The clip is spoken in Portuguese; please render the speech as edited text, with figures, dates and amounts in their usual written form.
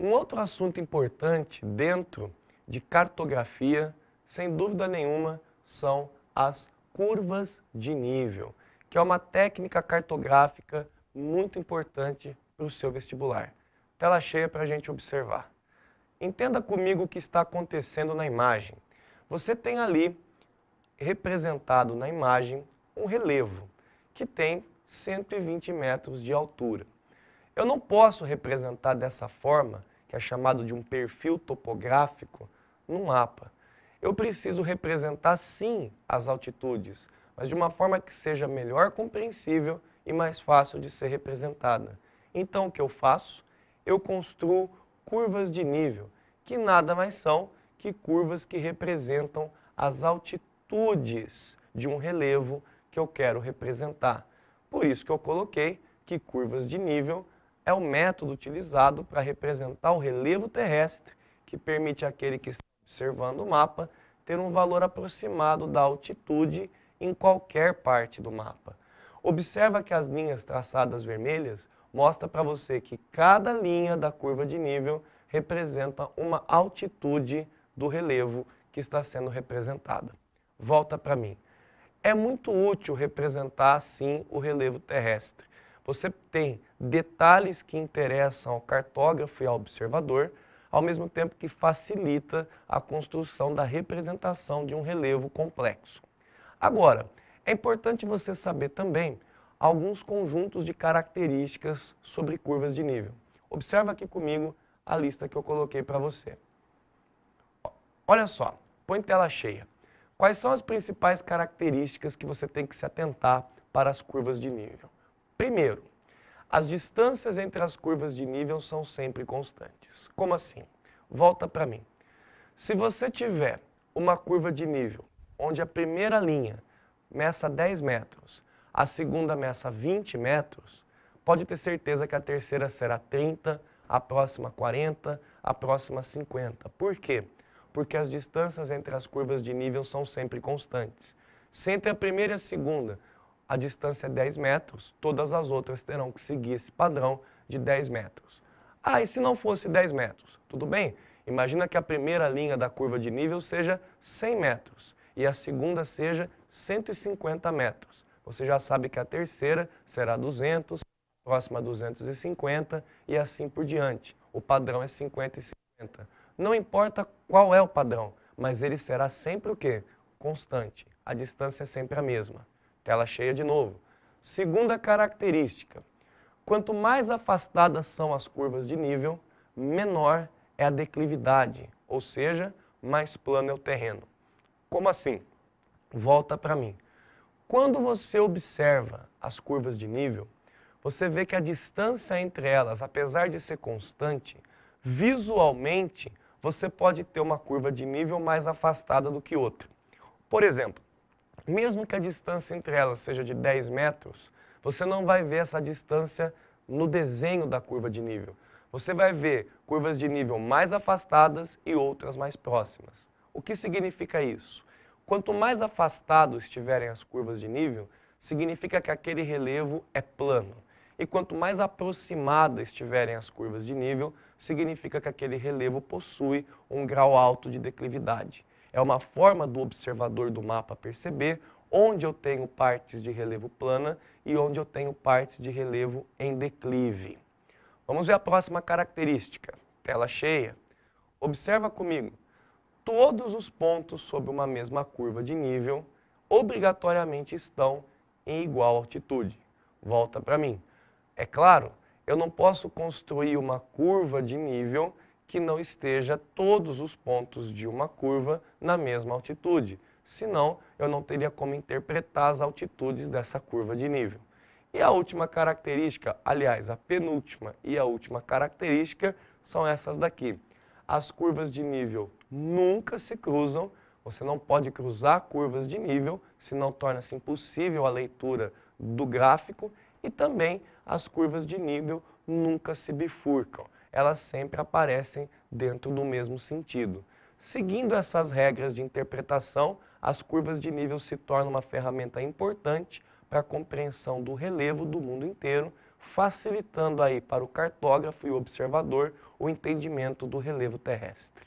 Um outro assunto importante dentro de cartografia, sem dúvida nenhuma, são as curvas de nível, que é uma técnica cartográfica muito importante para o seu vestibular. Tela cheia para a gente observar. Entenda comigo o que está acontecendo na imagem. Você tem ali representado na imagem um relevo que tem 120 metros de altura. Eu não posso representar dessa forma, que é chamado de um perfil topográfico, num mapa. Eu preciso representar sim as altitudes, mas de uma forma que seja melhor compreensível e mais fácil de ser representada. Então o que eu faço? Eu construo curvas de nível, que nada mais são que curvas que representam as altitudes de um relevo que eu quero representar. Por isso que eu coloquei que curvas de nível é o método utilizado para representar o relevo terrestre, que permite àquele que está observando o mapa ter um valor aproximado da altitude em qualquer parte do mapa. Observa que as linhas traçadas vermelhas mostram para você que cada linha da curva de nível representa uma altitude do relevo que está sendo representada. Volta para mim. É muito útil representar assim o relevo terrestre. Você tem detalhes que interessam ao cartógrafo e ao observador, ao mesmo tempo que facilita a construção da representação de um relevo complexo. Agora, é importante você saber também alguns conjuntos de características sobre curvas de nível. Observa aqui comigo a lista que eu coloquei para você. Olha só, põe tela cheia. Quais são as principais características que você tem que se atentar para as curvas de nível? Primeiro, as distâncias entre as curvas de nível são sempre constantes. Como assim? Volta para mim. Se você tiver uma curva de nível onde a primeira linha meça 10 metros, a segunda meça 20 metros, pode ter certeza que a terceira será 30, a próxima 40, a próxima 50. Por quê? Porque as distâncias entre as curvas de nível são sempre constantes. Se entre a primeira e a segunda a distância é 10 metros, todas as outras terão que seguir esse padrão de 10 metros. Ah, e se não fosse 10 metros? Tudo bem? Imagina que a primeira linha da curva de nível seja 100 metros e a segunda seja 150 metros. Você já sabe que a terceira será 200, a próxima 250 e assim por diante. O padrão é 50 e 50. Não importa qual é o padrão, mas ele será sempre o quê? Constante. A distância é sempre a mesma. Tela cheia de novo. Segunda característica. Quanto mais afastadas são as curvas de nível, menor é a declividade, ou seja, mais plano é o terreno. Como assim? Volta para mim. Quando você observa as curvas de nível, você vê que a distância entre elas, apesar de ser constante, visualmente você pode ter uma curva de nível mais afastada do que outra. Por exemplo, mesmo que a distância entre elas seja de 10 metros, você não vai ver essa distância no desenho da curva de nível. Você vai ver curvas de nível mais afastadas e outras mais próximas. O que significa isso? Quanto mais afastado estiverem as curvas de nível, significa que aquele relevo é plano. E quanto mais aproximadas estiverem as curvas de nível, significa que aquele relevo possui um grau alto de declividade. É uma forma do observador do mapa perceber onde eu tenho partes de relevo plana e onde eu tenho partes de relevo em declive. Vamos ver a próxima característica. Tela cheia. Observa comigo. Todos os pontos sob uma mesma curva de nível obrigatoriamente estão em igual altitude. Volta para mim. É claro, eu não posso construir uma curva de nível que não esteja todos os pontos de uma curva na mesma altitude. Senão, eu não teria como interpretar as altitudes dessa curva de nível. E a última característica, aliás, a penúltima e a última característica são essas daqui. As curvas de nível nunca se cruzam, você não pode cruzar curvas de nível, senão torna-se impossível a leitura do gráfico, e também as curvas de nível nunca se bifurcam, elas sempre aparecem dentro do mesmo sentido. Seguindo essas regras de interpretação, as curvas de nível se tornam uma ferramenta importante para a compreensão do relevo do mundo inteiro, facilitando aí para o cartógrafo e o observador o entendimento do relevo terrestre.